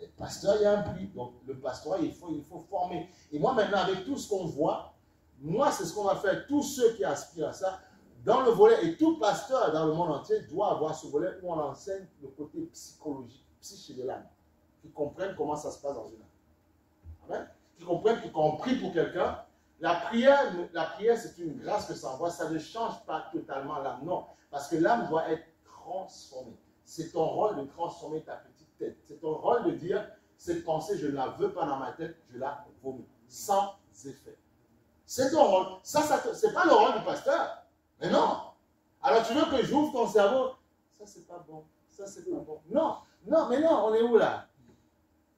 Et le pasteur, il y a un prix. Donc, le pastorat, il faut former. Et moi, maintenant, avec tout ce qu'on voit, moi, c'est ce qu'on va faire. Tous ceux qui aspirent à ça, dans le volet, et tout pasteur dans le monde entier doit avoir ce volet où on enseigne le côté psychologique, psyché de l'âme. Qui comprennent comment ça se passe dans une âme. Amen. Qui comprennent que quand on prie pour quelqu'un, la prière c'est une grâce que ça envoie. Ça ne change pas totalement l'âme. Non. Parce que l'âme doit être transformée. C'est ton rôle de transformer ta petite tête. C'est ton rôle de dire, cette pensée, je ne la veux pas dans ma tête, je la vomis. Sans effet. C'est ton rôle. Ça c'est pas le rôle du pasteur. Mais non. Alors tu veux que j'ouvre ton cerveau? Ça, c'est pas bon. Ça, c'est pas bon. Non. Non, mais non, on est où là?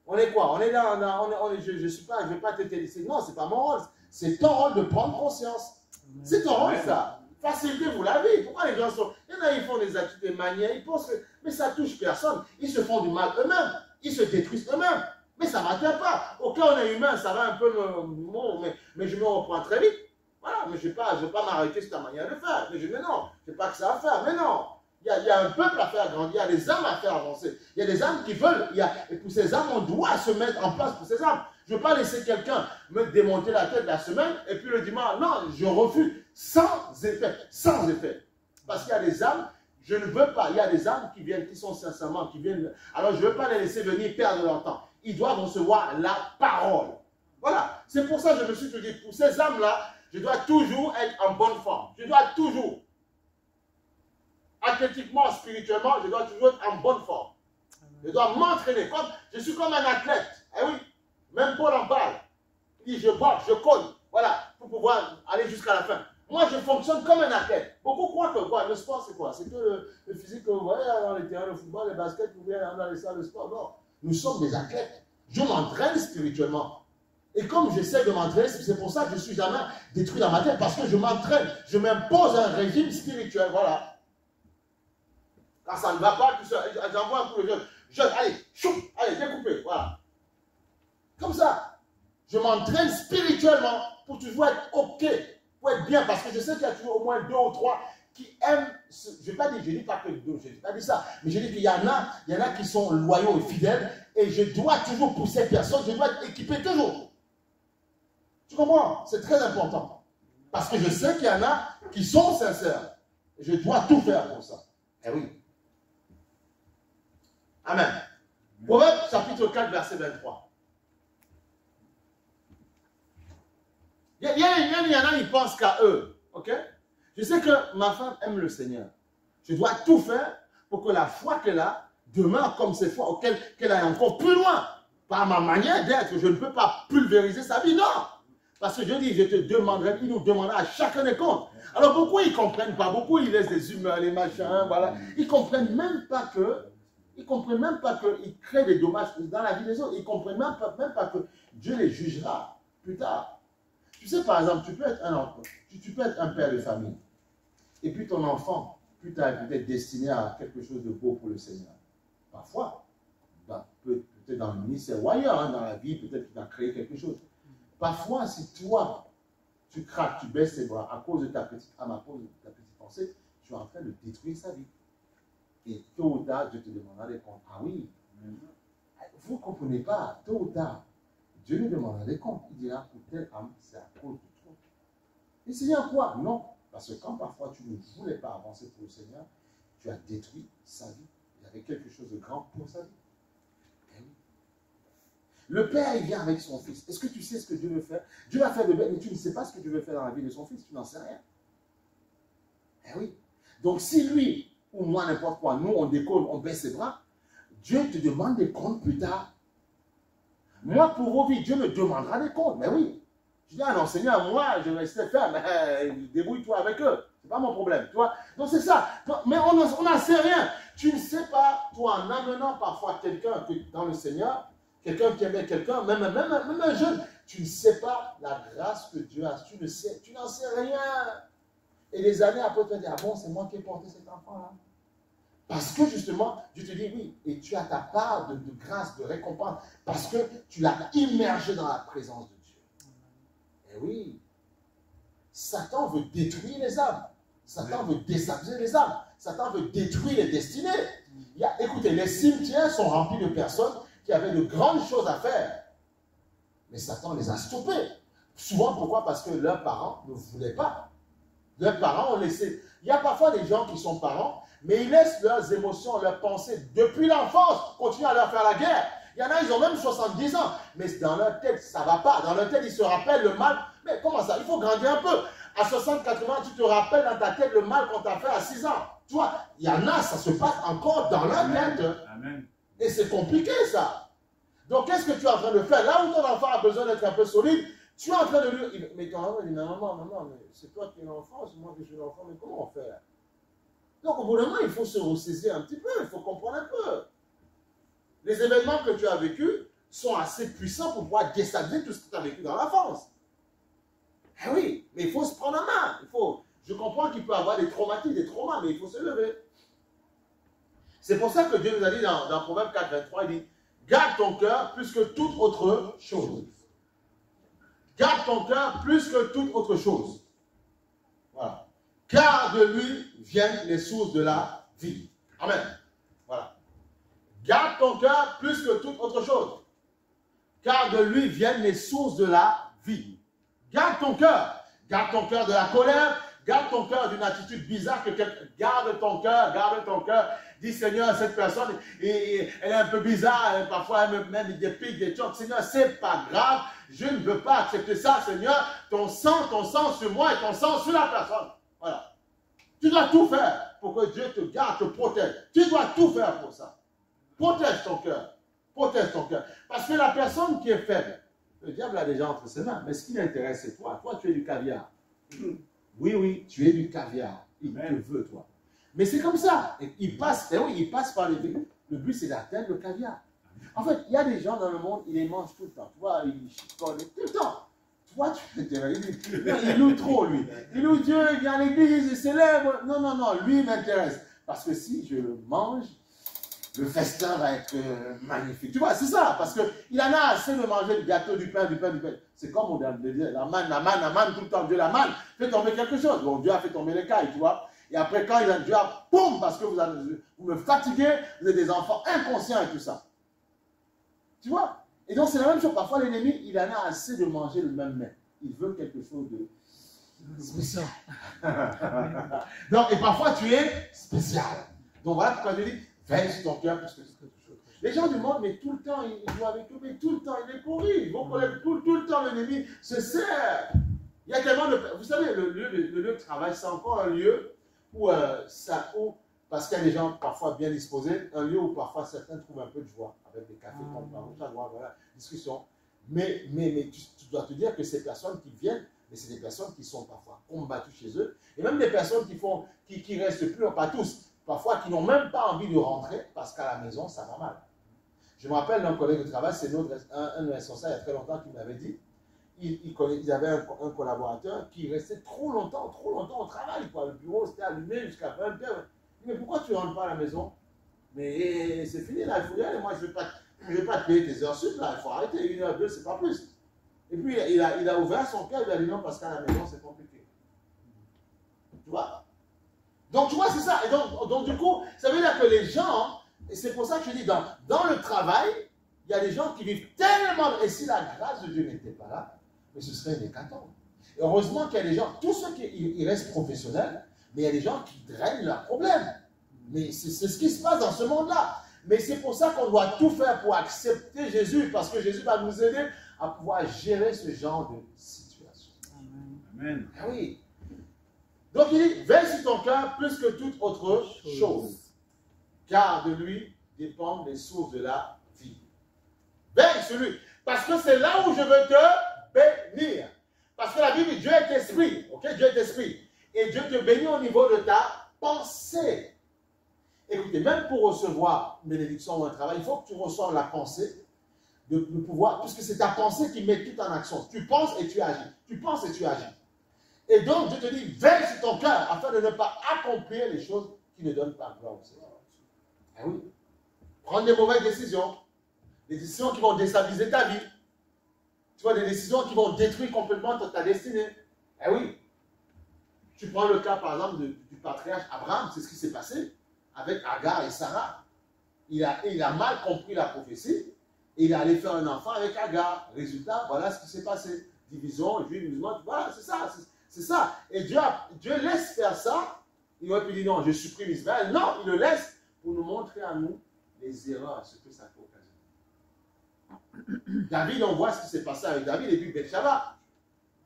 On est quoi? On est là, je ne vais pas te laisser. Non, c'est pas mon rôle. C'est ton rôle de prendre conscience. C'est ton rôle, ça. Facilitez-vous la vie. Pourquoi les gens sont... Il y en a, ils font des attitudes, des manières, ils pensent que... Mais ça touche personne. Ils se font du mal eux-mêmes. Ils se détruisent eux-mêmes. Mais ça ne m'atteint pas. Au cas où on est humain, ça va un peu mais je me reprends très vite. Voilà, mais je ne vais pas m'arrêter sur ta manière de faire. Mais non, je n'ai pas que ça à faire. Mais non. Il y a un peuple à faire grandir, il y a des âmes à faire avancer. Il y a des âmes qui veulent, et pour ces âmes, on doit se mettre en place pour ces âmes. Je ne veux pas laisser quelqu'un me démonter la tête la semaine, et puis le dimanche, non, je refuse, sans effet, sans effet. Parce qu'il y a des âmes, je ne veux pas, il y a des âmes qui viennent, qui sont sincèrement, qui viennent, alors je ne veux pas les laisser venir perdre leur temps. Ils doivent recevoir la parole. Voilà, c'est pour ça que je me suis dit, pour ces âmes-là, je dois toujours être en bonne forme. Je dois toujours. Athlétiquement, spirituellement, je dois toujours être en bonne forme. Je dois m'entraîner. Je suis comme un athlète. Eh oui, même Paul en parle. Il dit, je boxe, je cogne. Voilà, pour pouvoir aller jusqu'à la fin. Moi, je fonctionne comme un athlète. Beaucoup croient que quoi, le sport, c'est quoi? C'est que le physique que vous voyez dans les terrains de football, les baskets, vous voyez dans les salles de sport. Non, nous sommes des athlètes. Je m'entraîne spirituellement. Et comme j'essaie de m'entraîner, c'est pour ça que je ne suis jamais détruit dans ma tête. Parce que je m'entraîne. Je m'impose un régime spirituel. Voilà. Quand ça ne va pas, j'envoie un coup de jeune, allez, chou, allez, découpez, voilà. Comme ça, je m'entraîne spirituellement pour toujours être OK, pour être bien, parce que je sais qu'il y a toujours au moins 2 ou 3 qui aiment, je ne dis pas que 2, je n'ai pas dit ça, mais je dis qu'il y en a qui sont loyaux et fidèles, et je dois toujours pousser personne, je dois être équipé toujours. Tu comprends? C'est très important. Parce que je sais qu'il y en a qui sont sincères, et je dois tout faire pour ça. Eh oui. Amen. Proverbe chapitre 4, verset 23. Il y en a, ils pensent qu'à eux. Ok? Je sais que ma femme aime le Seigneur. Je dois tout faire pour que la foi qu'elle a demeure comme cette foi, qu'elle aille encore plus loin. Par ma manière d'être, je ne peux pas pulvériser sa vie. Non. Parce que je dis, je te demanderai, il nous demandera à chacun des comptes. Alors beaucoup, ils ne comprennent pas. Beaucoup, ils laissent des humeurs, les machins, voilà. Ils ne comprennent même pas que... Ils ne comprennent même pas qu'ils créent des dommages dans la vie des autres. Ils ne comprennent même pas que Dieu les jugera plus tard. Tu sais, par exemple, tu peux être un père de famille. Et puis ton enfant, plus tard, est peut-être destiné à quelque chose de beau pour le Seigneur. Parfois, peut-être dans le ministère ou ailleurs, hein, dans la vie, peut-être qu'il va créer quelque chose. Parfois, si toi, tu craques, tu baisses tes bras à cause de ta petite âme, à cause de ta petite pensée, tu es en train de détruire sa vie. Et tôt ou tard, Dieu te demandera des comptes. Ah oui, vous ne comprenez pas, tôt ou tard, Dieu nous demandera des comptes. Il dira, pour telle âme, c'est à cause de toi. Et Seigneur, quoi? Non. Parce que quand parfois tu ne voulais pas avancer pour le Seigneur, tu as détruit sa vie. Il y avait quelque chose de grand pour sa vie. Et oui. Le Père, il vient avec son Fils. Est-ce que tu sais ce que Dieu veut faire? Dieu va faire de bien, mais tu ne sais pas ce que Dieu veut faire dans la vie de son Fils. Tu n'en sais rien. Eh oui. Donc si lui, ou moi, n'importe quoi, nous, on décolle, on baisse ses bras, Dieu te demande des comptes plus tard. Moi, pour vos vies, Dieu me demandera des comptes. Mais oui. Je dis, ah non, Seigneur, moi, je vais rester faire, mais débrouille-toi avec eux. Ce n'est pas mon problème, tu vois. Donc c'est ça. Mais on n'en sait rien. Tu ne sais pas, toi, en amenant parfois quelqu'un dans le Seigneur, quelqu'un qui aimait quelqu'un, même un jeune, tu ne sais pas la grâce que Dieu a. Tu n'en sais rien. Et des années après, tu vas dire, ah bon, c'est moi qui ai porté cet enfant-là. Parce que justement, Dieu te dit oui, et tu as ta part de grâce, de récompense, parce que tu l'as immergé dans la présence de Dieu. Et oui, Satan veut détruire les âmes. Satan veut désabler les âmes. Satan veut détruire les destinées. Écoutez, les cimetières sont remplis de personnes qui avaient de grandes choses à faire. Mais Satan les a stoppés. Souvent, pourquoi? Parce que leurs parents ne voulaient pas. Leurs parents ont laissé. Il y a parfois des gens qui sont parents, mais ils laissent leurs émotions, leurs pensées, depuis l'enfance, continuer à leur faire la guerre. Il y en a, ils ont même 70 ans, mais dans leur tête, ça ne va pas. Dans leur tête, ils se rappellent le mal. Mais comment ça? Il faut grandir un peu. À 60, 80 ans, tu te rappelles dans ta tête le mal qu'on t'a fait à 6 ans. Tu vois, il y en a, ça se passe encore dans leur tête. Amen. Et c'est compliqué, ça. Donc, qu'est-ce que tu es en train de faire? Là où ton enfant a besoin d'être un peu solide, tu es en train de lui... Mais ton enfant dit, maman, mais c'est toi qui es l'enfant, c'est moi qui suis l'enfant, mais comment on fait? Donc, au bout d'un moment, il faut se ressaisir un petit peu, il faut comprendre un peu. Les événements que tu as vécus sont assez puissants pour pouvoir déstabiliser tout ce que tu as vécu dans l'enfance. Eh oui, mais il faut se prendre en main. Je comprends qu'il peut y avoir des traumatismes, des traumas, mais il faut se lever. C'est pour ça que Dieu nous a dit dans Proverbe 4, 23, il dit, garde ton cœur plus que toute autre chose. Garde ton cœur plus que toute autre chose. Voilà. Car de lui viennent les sources de la vie. Amen. Voilà. Garde ton cœur plus que toute autre chose. Car de lui viennent les sources de la vie. Garde ton cœur. Garde ton cœur de la colère. Garde ton cœur d'une attitude bizarre que quelqu'un... Garde ton cœur, garde ton cœur. Dis, Seigneur, cette personne, elle est un peu bizarre. Parfois, elle me met des pics, des chocs. Seigneur, c'est pas grave. Je ne veux pas accepter ça, Seigneur. Ton sang sur moi et ton sang sur la personne. Voilà. Tu dois tout faire pour que Dieu te garde, te protège. Tu dois tout faire pour ça. Protège ton cœur. Protège ton cœur. Parce que la personne qui est faible, le diable a déjà entre ses mains. Mais ce qui l'intéresse, c'est toi. Toi, tu es du caviar. Oui, tu es du caviar. Il te veut, toi. Mais c'est comme ça. Il passe par les vies. Le but, c'est d'atteindre le caviar. En fait, il y a des gens dans le monde, ils les mangent tout le temps. Tu vois, ils chicolent tout le temps. Toi, tu il loue trop, lui. Il loue Dieu, il vient à l'église, il célèbre. Non, lui, il m'intéresse. Parce que si je le mange, le festin va être magnifique. Tu vois, c'est ça. Parce qu'il en a assez de manger du gâteau, du pain. C'est comme on dit, la manne, tout le temps. Dieu, la manne, fait tomber quelque chose. Bon, Dieu a fait tomber les cailles, tu vois. Et après, quand Dieu a, boum, parce que vous me fatiguez, vous êtes des enfants inconscients et tout ça. Tu vois? Et donc, c'est la même chose. Parfois, l'ennemi, il en a assez de manger le même mets. Il veut quelque chose de spécial. Donc, et parfois, tu es spécial. Donc, voilà pourquoi je dis, veille sur ton cœur plus que quelque chose. Les gens du monde, mais tout le temps, ils jouent avec eux, mais tout le temps, ils les corrigent. Ils vont tout le temps, l'ennemi se sert. Il y a tellement de... Vous savez, le lieu de travail, c'est encore un lieu où parce qu'il y a des gens parfois bien disposés, un lieu où parfois certains trouvent un peu de joie, avec des cafés comme voilà, discussion. Mais tu dois te dire que ces personnes qui viennent, mais c'est des personnes qui sont parfois combattues chez eux, et même des personnes qui restent plus, pas tous, parfois qui n'ont même pas envie de rentrer, parce qu'à la maison, ça va mal. Je me rappelle d'un collègue de travail, c'est un responsable il y a très longtemps qui m'avait dit, il avait un collaborateur qui restait trop longtemps au travail, quoi. Le bureau c'était allumé jusqu'à 20h. Mais pourquoi tu ne rentres pas à la maison? Mais c'est fini là, il faut y aller. Moi, je ne vais pas te payer tes heures sup là, il faut arrêter. 1 heure, 2, c'est pas plus. Et puis, il a ouvert son cœur, il a dit non, parce qu'à la maison, c'est compliqué. Tu vois? Donc, tu vois, c'est ça. Et donc, du coup, ça veut dire que les gens, et c'est pour ça que je dis, dans le travail, il y a des gens qui vivent tellement, et si la grâce de Dieu n'était pas là, mais ce serait une hécatombe. Et heureusement qu'il y a des gens, tous ceux qui restent professionnels, mais il y a des gens qui drainent leurs problèmes. Mais c'est ce qui se passe dans ce monde-là. Mais c'est pour ça qu'on doit tout faire pour accepter Jésus, parce que Jésus va nous aider à pouvoir gérer ce genre de situation. Amen. Ah oui. Donc il dit, veille sur ton cœur plus que toute autre chose, car de lui dépendent les sources de la vie. Veille sur lui, parce que c'est là où je veux te bénir. Parce que la Bible dit, Dieu est esprit, ok? Dieu est esprit. Et Dieu te bénit au niveau de ta pensée. Écoutez, même pour recevoir une bénédiction ou un travail, il faut que tu reçoives la pensée de pouvoir, puisque c'est ta pensée qui met tout en action. Tu penses et tu agis. Tu penses et tu agis. Et donc, Dieu te dit, veille sur ton cœur afin de ne pas accomplir les choses qui ne donnent pas gloire au Seigneur. Ah oui. Prendre des mauvaises décisions. Des décisions qui vont déstabiliser ta vie. Tu vois, des décisions qui vont détruire complètement ta destinée. Ah oui. Tu prends le cas, par exemple, du patriarche Abraham, c'est ce qui s'est passé avec Agar et Sarah. Il a mal compris la prophétie il est allé faire un enfant avec Agar. Résultat, voilà ce qui s'est passé. Division, juif, musulman, voilà, c'est ça. C'est ça. Et Dieu laisse faire ça. Il aurait pu dire non, je supprime Israël. Non, il le laisse pour nous montrer à nous les erreurs, ce que ça peut occasionner. David, on voit ce qui s'est passé avec David et puis Bathsheba.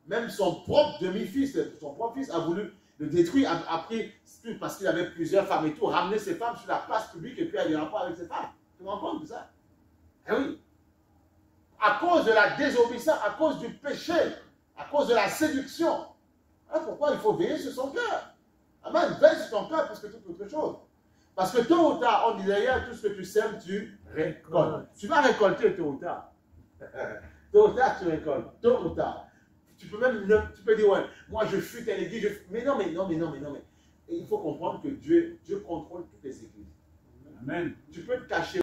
Même son propre demi-fils, son propre fils a voulu le détruire, après, parce qu'il avait plusieurs femmes et tout, ramener ses femmes sur la place publique et puis avoir des rapports avec ses femmes. Tu te rends compte de ça? Eh oui. À cause de la désobéissance, à cause du péché, à cause de la séduction. Voilà pourquoi il faut veiller sur son cœur. Amen. Veille sur ton cœur plus que toute autre chose. Parce que tôt ou tard, on dit d'ailleurs, tout ce que tu sèmes, tu récoltes. Tu vas récolter tôt ou tard. Tôt ou tard, tu récoltes. Tôt ou tard. Tu peux dire, ouais, moi je fuis telle église. Mais non. Et il faut comprendre que Dieu contrôle toutes les églises. Amen. Tu peux te cacher.